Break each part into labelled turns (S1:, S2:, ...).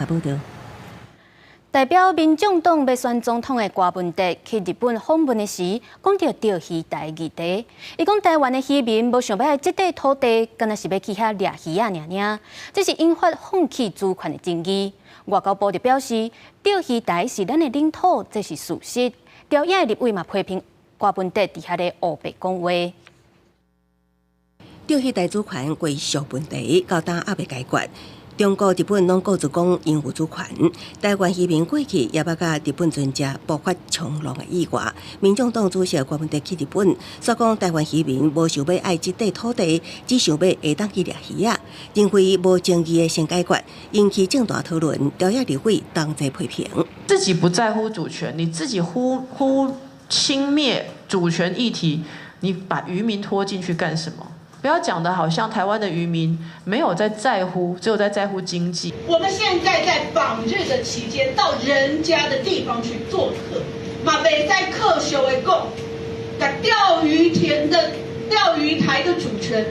S1: 报道。
S2: 代表民众党要选总统的郭文哲去日本访问的时，讲到钓鱼台议题。伊讲台湾的渔民无想要在这块土地，敢若是要去遐掠鱼啊尔，这是引发放弃主权的争议。外交部就表示，钓鱼台是咱的领土，这是事实。朝野的立委嘛批评郭文哲伫遐咧黑白讲话。
S1: 钓鱼台主权归属问题，到今还未解决。中国、日本拢各自讲因有主权，台湾渔民过去也捌甲日本船只爆发冲浪的意外。民众党主席郭文哲去日本，说讲台湾渔民无想要爱这块土地，只想要下当去掠鱼啊，认为无争议的先解决，引起正大讨论。朝野立委同齐批评，
S3: 自己不在乎主权，你自己忽轻蔑主权议题，你把渔民拖进去干什么？不要讲的好像台湾的渔民没有在乎，只有在乎经济。
S4: 我们现在在访日的期间，到人家的地方去做客，嘛北在客修的讲，把钓鱼台的主权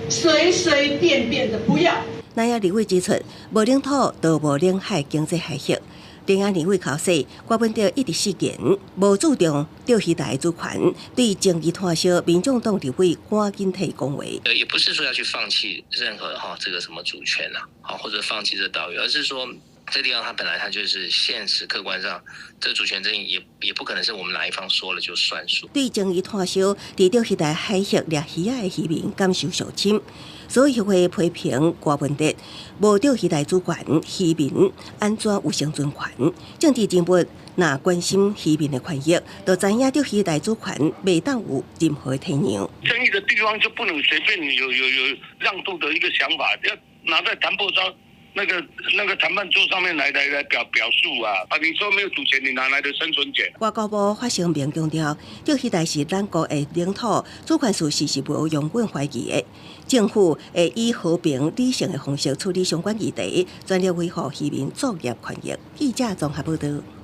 S4: 随随便便的不要。
S1: 那也立委指出，无领土就无领海经济海峡。另外，立委考试，郭文哲一直誓言无注重钓鱼台主权，对争议摊烧，民众党立委赶紧提讲话。
S5: 也不是说要去放弃任何这个什么主权或者放弃这岛屿，而是说这地方它本来它就是现实客观上，这主权争议也不可能是我们哪一方说了就算数。
S1: 对争议摊烧，伫钓鱼台海峡掠鱼仔的渔民感受受侵。所以协会批评郭文哲无钓鱼台主权，渔民安怎有生存权？政治人物若关心渔民的权益，就知影钓鱼台主权袂当有任何的退让。
S6: 争议的地方就不能随便有让渡的一个想法，要拿在谈判上那个谈判桌上面来表述啊！你说没有主权，你哪来的生存权？
S1: 外交部发声明强调，钓鱼台是咱国的领土，主权事实是无容忍怀疑的。政府会以和平理性的方式处理相关议题，全力维护渔民作业权益。记者综合报道。